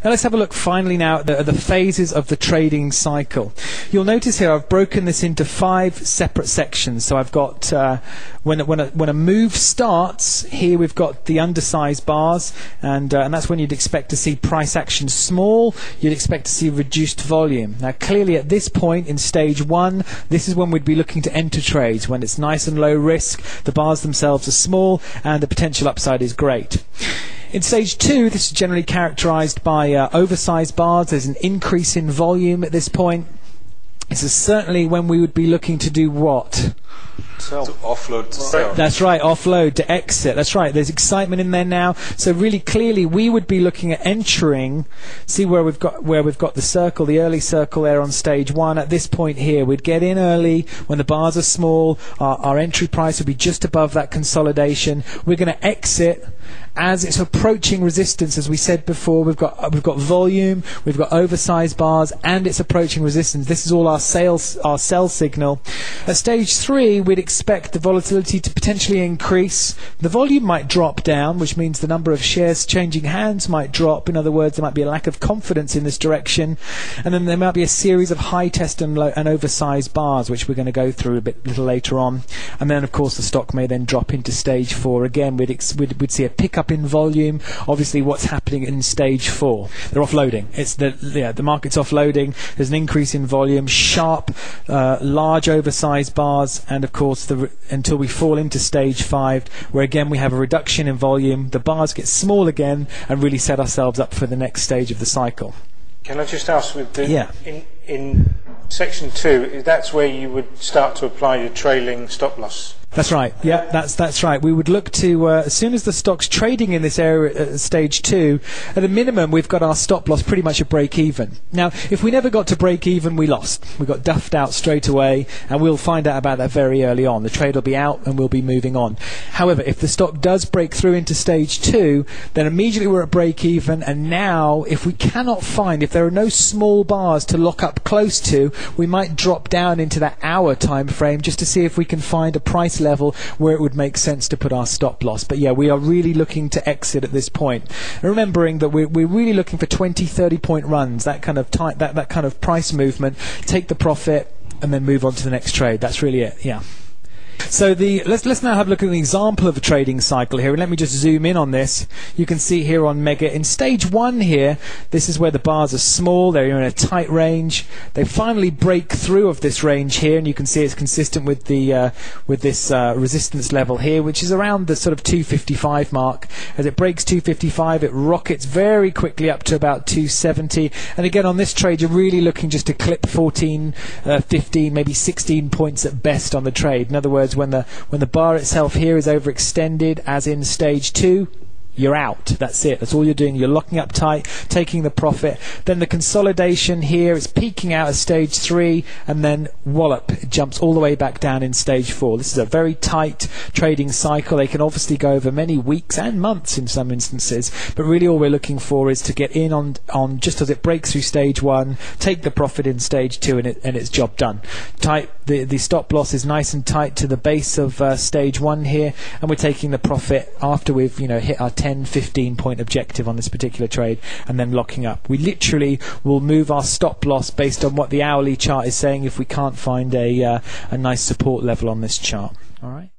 Now let's have a look finally now at the phases of the trading cycle. You'll notice here I've broken this into 5 separate sections. So I've got when a move starts, here we've got the undersized bars, and that's when you'd expect to see price action small. You'd expect to see reduced volume. Now clearly at this point in stage 1, this is when we'd be looking to enter trades, when it's nice and low risk, the bars themselves are small, and the potential upside is great. In stage 2, this is generally characterized by oversized bars. There's an increase in volume at this point. This is certainly when we would be looking to do what? Sell. To offload to sell. That's right, offload to exit. That's right, there's excitement in there now. So really clearly we would be looking at entering, see where we've got the circle, the early circle there on stage 1. At this point here, we'd get in early when the bars are small. Our entry price would be just above that consolidation. We're going to exit as it's approaching resistance. As we said before, we've got volume, we've got oversized bars, and it's approaching resistance. This is all our sell signal. At stage 3, we'd expect the volatility to potentially increase. The volume might drop down, which means the number of shares changing hands might drop. In other words, there might be a lack of confidence in this direction, and then there might be a series of high test and oversized bars, which we're going to go through a little later on. And then of course the stock may then drop into stage 4 again. We'd see a pickup in volume. Obviously what's happening in stage 4, they're offloading. It's the market's offloading. There's an increase in volume, sharp large oversized bars, and of course until we fall into stage 5, where again we have a reduction in volume, the bars get small again, and really set ourselves up for the next stage of the cycle. Can I just ask, with the in section 2, that's where you would start to apply your trailing stop loss? That's right. Yeah, that's right. We would look to, as soon as the stock's trading in this area at stage 2, at a minimum we've got our stop loss pretty much at break even. Now, if we never got to break even, we lost. We got duffed out straight away, and we'll find out about that very early on. The trade will be out and we'll be moving on. However, if the stock does break through into stage 2, then immediately we're at break even, and now if there are no small bars to lock up close to, we might drop down into that hour time frame just to see if we can find a price level where it would make sense to put our stop loss. But yeah, we are really looking to exit at this point, and remembering that we're really looking for 20-30 point runs, that kind of that kind of price movement. Take the profit and then move on to the next trade. That's really it. Yeah. So let's now have a look at an example of a trading cycle here, and let me just zoom in on this. You can see here on Mega, in stage 1 here, this is where the bars are small, they're in a tight range. They finally break through of this range here, and you can see it's consistent with this resistance level here, which is around the sort of 255 mark. As it breaks 255, it rockets very quickly up to about 270, and again on this trade you're really looking just to clip 14, 15, maybe 16 points at best on the trade. In other words, when the bar itself here is overextended, as in stage 2, you're out. That's it. That's all you're doing. You're locking up tight, taking the profit. Then the consolidation here is peaking out at stage 3, and then wallop, it jumps all the way back down in stage 4. This is a very tight trading cycle. They can obviously go over many weeks and months in some instances, but really all we're looking for is to get in on just as it breaks through stage 1, take the profit in stage 2, and it's job done. Tight. The stop loss is nice and tight to the base of stage 1 here, and we're taking the profit after we've hit our 10-15 point objective on this particular trade, and then locking up. We literally will move our stop loss based on what the hourly chart is saying if we can't find a nice support level on this chart. All right.